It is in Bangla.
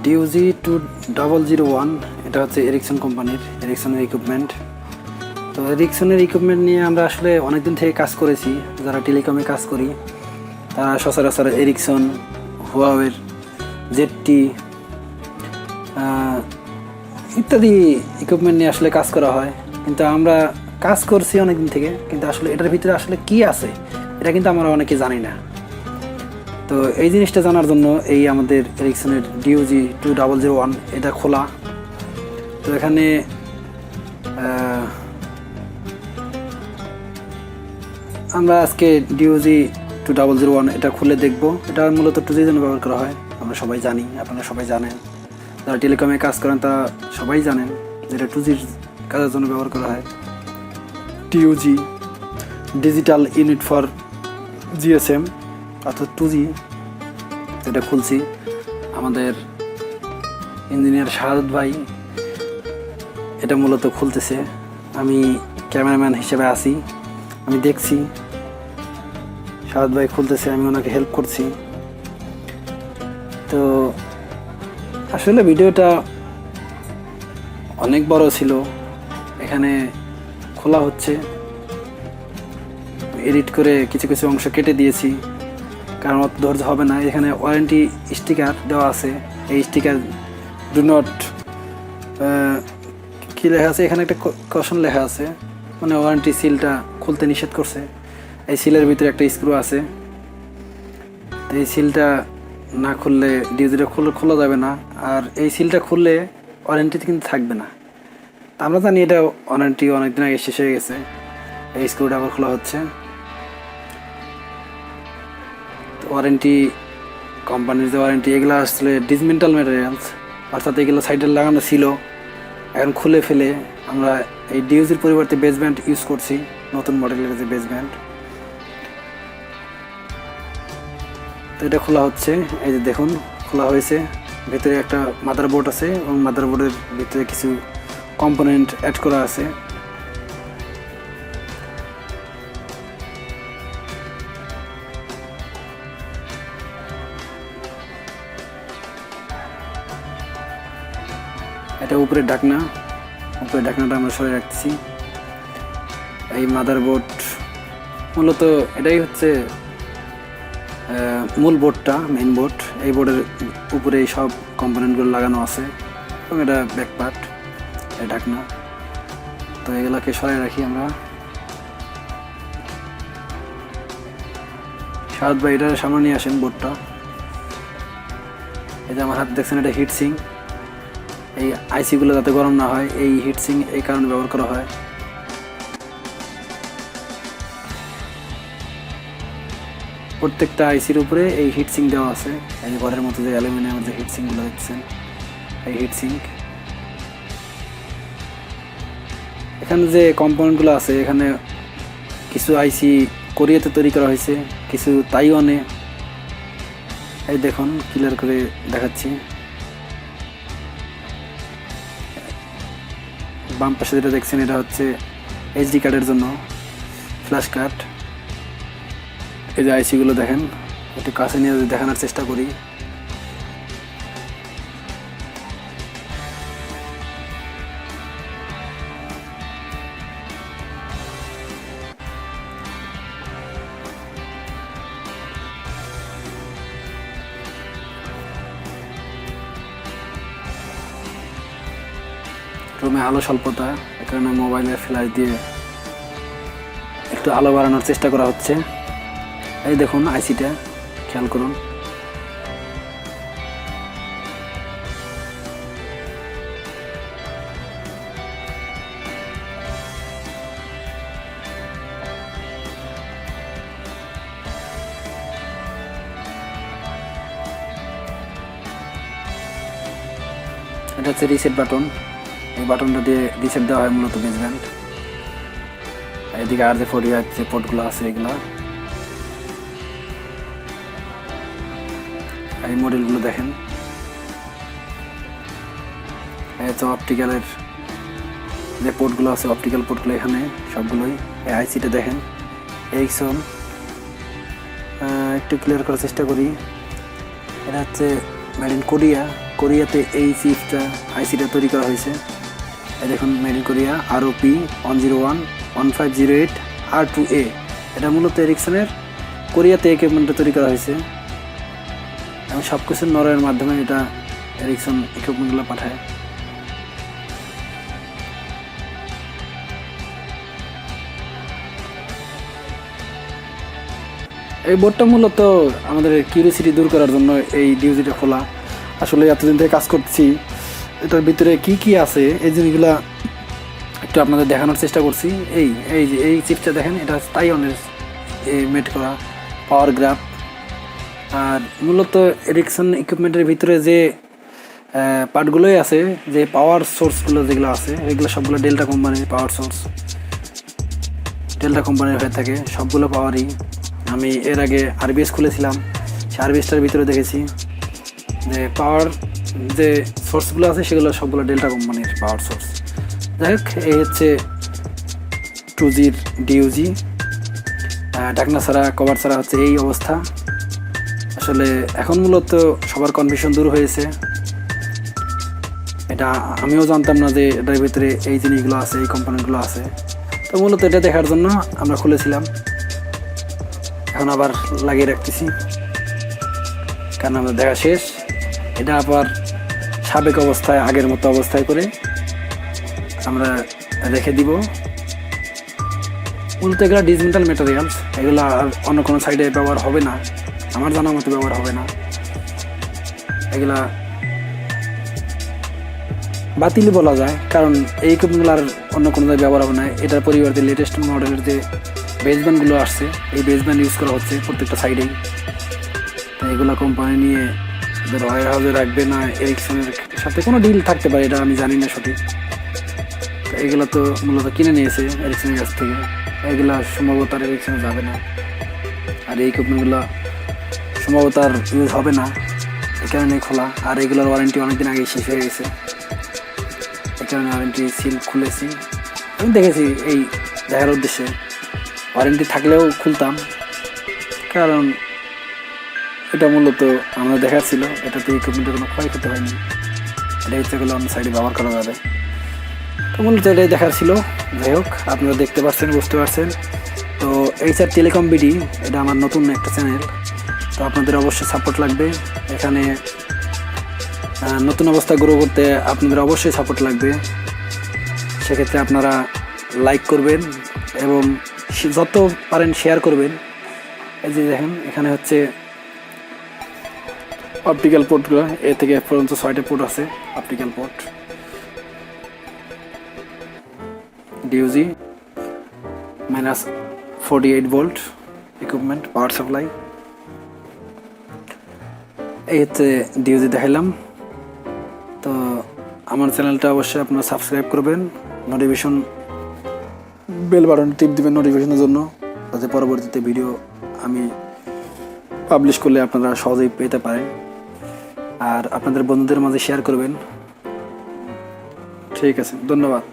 DUG 2001 এটা হচ্ছে এরিকসন কোম্পানির এরিকসনের ইকুইপমেন্ট। তো এরিকসনের ইকুইপমেন্ট নিয়ে আমরা আসলে অনেকদিন থেকে কাজ করেছি। যারা টেলিকমে কাজ করি তারা সচরাচর এরিকসন, হুয়াওয়ের, ZTE ইত্যাদি ইকুইপমেন্ট নিয়ে আসলে কাজ করা হয়। কিন্তু আমরা কাজ করছি অনেকদিন থেকে, কিন্তু আসলে এটার ভিতরে আসলে কি আছে এটা কিন্তু আমরা অনেকে জানি না। তো এই জিনিসটা জানার জন্য এই আমাদের এরিকসনের DUG 2001 এটা খোলা। তো এখানে আমরা আজকে DUG 2001 এটা খুলে দেখব। এটা মূলত 2G জন্য ব্যবহার করা হয়, আমরা সবাই জানি, আপনারা সবাই জানেন। যারা টেলিকমে কাজ করেন তারা সবাই জানেন যেটা 2G কাজের জন্য ব্যবহার করা হয়। DUG digital unit for GSM অর্থাৎ 2G যেটা খুলছি। আমাদের ইঞ্জিনিয়ার শাহাদ ভাই এটা মূলত খুলতেছে, আমি ক্যামেরাম্যান হিসেবে আছি, আমি দেখছি শাহাদ ভাই খুলতেছে, আমি ওনাকে হেল্প করছি। তো আসলে ভিডিওটা অনেক বড় ছিল, এখানে খোলা হচ্ছে, এডিট করে কিছু কিছু অংশ কেটে দিয়েছি কারণ অত ধৈর্য হবে না। এখানে ওয়ারেন্টি স্টিকার দেওয়া আছে, এই স্টিকার ডু নট কী লেখা আছে, এখানে একটা কশন লেখা আছে, মানে ওয়ারেন্টি সিলটা খুলতে নিষেধ করছে। এই সিলের ভিতরে একটা স্ক্রু আছে, তো এই সিলটা না খুললে ডিউজিটা খোলা যাবে না, আর এই সিলটা খুললে ওয়ারেন্টিতে কিন্তু থাকবে না। তা আমরা জানি এটা ওয়ারেন্টি অনেকদিন আগে শেষ হয়ে গেছে। এই স্ক্রুটা আবার খোলা হচ্ছে। ওয়ারেন্টি কোম্পানির যে ওয়ারেন্টি এগুলো আসলে ডিসমেন্টাল ম্যাটেরিয়ালস, অর্থাৎ এগুলো সাইডে লাগানো ছিল, এখন খুলে ফেলে আমরা এই ডিউজির পরিবর্তে বেসব্যান্ড ইউজ করছি, নতুন মডেলের যে বেসব্যান্ড। তো এটা খোলা হচ্ছে, এই যে দেখুন খোলা হয়েছে। ভিতরে একটা মাদারবোর্ড আছে এবং মাদারবোর্ডের ভিতরে কিছু কম্পোনেন্ট অ্যাড করা আছে। এটা উপরের ঢাকনা, উপরের ঢাকনাটা আমরা সরিয়ে রাখছি। এই মাদারবোর্ড মূলত এটাই হচ্ছে মূল বোর্ডটা, মেইন বোর্ড। এই বোর্ডের উপরে এই সব কম্পোনেন্টগুলো লাগানো আছে এবং এটা ব্যাক পার্ট, এই ঢাকনা। তো এগুলোকে সরিয়ে রাখি আমরা। শাহাদ ভাই এটা সামনে নিয়ে আসেন বোর্ডটা। এই যে আমার হাত দেখছেন, এটা হিটসিং। এই আইসিগুলো যাতে গরম না হয় এই হিটসিং এই কারণে ব্যবহার করা হয়। প্রত্যেকটা আইসির উপরে এই হিটসিং দেওয়া আছে। এই ঘরের মতো যে অ্যালুমিনিয়ামের যে হিটসিংগুলো দেখছেন, এই হিটসিং। এখানে যে কম্পোনেন্টগুলো আছে, এখানে কিছু আইসি কোরিয়াতে তৈরি করা হয়েছে, কিছু তাইওয়ানে। এই দেখুন ক্লিয়ার করে দেখাচ্ছি। বাম পাশে যেটা দেখছেন এটা হচ্ছে এইচডি কার্ডের জন্য ফ্ল্যাশ কার্ড। এই যে আইসিগুলো দেখেন, একটু কাছে নিয়ে দেখানোর চেষ্টা করি। রুমে আলো স্বল্পতা, এ কারণে মোবাইলের ফ্ল্যাশ দিয়ে একটু আলো বাড়ানোর চেষ্টা করা হচ্ছে। এই দেখুন আইসিটা খেয়াল করুন। এটা হচ্ছে রিসেট বাটন, এই বাটনটা দিয়ে রিসেট দেওয়া হয় মূলত বেসব্যান্ড। এদিকে আর যে যে পোর্টগুলো আছে এগুলো, এই মডেলগুলো দেখেন। এই হচ্ছে অপটিক্যালের যে পোর্টগুলো আছে, অপটিক্যাল পোর্টগুলো এখানে সবগুলোই। এই আইসিটা দেখেন এরিকসন, একটু ক্লিয়ার করার চেষ্টা করি। এটা হচ্ছে মেড ইন কোরিয়া, কোরিয়াতে এই চিপটা আইসিটা তৈরি করা হয়েছে। এই দেখুন made in Korea ROP 101-1508 R2A। এটা মূলত এরিকসনের কোরিয়াতে ইকুইপমেন্টটা তৈরি করা হয়েছে এবং সব কিছু নরওয়ের মাধ্যমে এটা এরিকসন ইকুইপমেন্টগুলো পাঠায়। এই বোর্ডটা মূলত আমাদের কিউরিওসিটি দূর করার জন্য এই ডিউজিটা খোলা। আসলে এতদিন থেকে কাজ করছি, এটার ভিতরে কি কি আছে এই জিনিসগুলো একটু আপনাদের দেখানোর চেষ্টা করছি। এই চিপটা দেখেন, এটা তাইওয়ানের মেড করা পাওয়ার গ্রাফ। আর মূলত এরিকসন ইকুইপমেন্টের ভিতরে যে পার্টগুলোই আছে, যে পাওয়ার সোর্সগুলো যেগুলো আছে, এগুলো সবগুলো ডেল্টা কোম্পানির পাওয়ার সোর্স, ডেল্টা কোম্পানির হয়ে থাকে সবগুলো পাওয়ারই। আমি এর আগে RBS খুলেছিলাম, সেই RBSটার ভিতরে দেখেছি যে পাওয়ার যে সোর্সগুলো আছে সেগুলো সবগুলো ডেল্টা কোম্পানির পাওয়ার সোর্স। যাই হোক, এই হচ্ছে 2Gর DUG। ঢাকনা ছাড়া কভার ছাড়া হচ্ছে এই অবস্থা। আসলে এখন মূলত সবার কনফিউশন দূর হয়েছে। এটা আমিও জানতাম না যে এটার ভিতরে এই জিনিসগুলো আছে, এই কোম্পানিগুলো আছে। তো মূলত এটা দেখার জন্য আমরা খুলেছিলাম, এখন আবার লাগিয়ে রাখতেছি কারণ আমরা দেখা শেষ। এটা আবার সাবেক অবস্থায় আগের মতো অবস্থায় করে আমরা রেখে দিব। মূলত এগুলো ডিসমেন্টাল ম্যাটেরিয়ালস, এগুলো আর অন্য কোনো সাইডে ব্যবহার হবে না, আমার জানার মতো ব্যবহার হবে না। এগুলা বাতিলই বলা যায়, কারণ এই ইকুইপমেন্টগুলো আর অন্য কোনো জায়গায় ব্যবহার হবে না। এটার পরিবর্তে লেটেস্ট মডেলের যে বেসব্যান্ডগুলো আসছে, এই বেসব্যান্ড ইউজ করা হচ্ছে প্রত্যেকটা সাইডেই। তো এগুলো কোম্পানি নিয়ে ওদের ওয়্যার হাউসে রাখবে না এরিকসনের সাথে কোনো ডিল থাকতে পারে, এটা আমি জানি না সঠিক। তো এগুলো তো মূলত কিনে নিয়েছে এরিকসনের কাছ থেকে, এগুলো সম্ভবত আর এরিকসনে যাবে না। আর এই ইকুইপমেন্টগুলো সম্ভবত আর ইউজ হবে না, এই কারণে খোলা। আর এগুলোর ওয়ারেন্টি অনেকদিন আগে শেষ হয়ে গেছে, এই কারণে ওয়ারেন্টি সিল খুলেছি। আমি দেখেছি এই দেখার উদ্দেশ্যে, ওয়ারেন্টি থাকলেও খুলতাম, কারণ এটা মূলত আমরা দেখার ছিল, এটাতে ইকুইপমেন্টের কোনো ক্ষয়ক্ষতি হয়নি, এটা ইচ্ছা করলে অন্য সাইডে ব্যবহার করা যাবে। তো মূলত এটাই দেখার ছিল। যাই হোক, আপনারা দেখতে পাচ্ছেন, বুঝতে পারছেন। তো এইচআর টেলিকম বিডি, এটা আমার নতুন একটা চ্যানেল, তো আপনাদের অবশ্যই সাপোর্ট লাগবে। এখানে নতুন অবস্থা গ্রো করতে আপনাদের অবশ্যই সাপোর্ট লাগবে। সেক্ষেত্রে আপনারা লাইক করবেন এবং যত পারেন শেয়ার করবেন। এই যে দেখেন, এখানে হচ্ছে অপটিক্যাল পোর্টগুলো, এ থেকে পর্যন্ত 6টা পোর্ট আছে optical port. DUG -48 volt equipment power supply. এই হচ্ছে DUG দেখাইলাম। তো আমার চ্যানেলটা অবশ্যই আপনারা সাবস্ক্রাইব করবেন, নোটিফিকেশন বেল বাটন টিপ দিবেন নোটিফিকেশনের জন্য, যাতে পরবর্তীতে ভিডিও আমি পাবলিশ করলে আপনারা সহজেই পেতে পারেন। আর আপনাদের বন্ধুদের মাঝে শেয়ার করবেন। ঠিক আছে, ধন্যবাদ।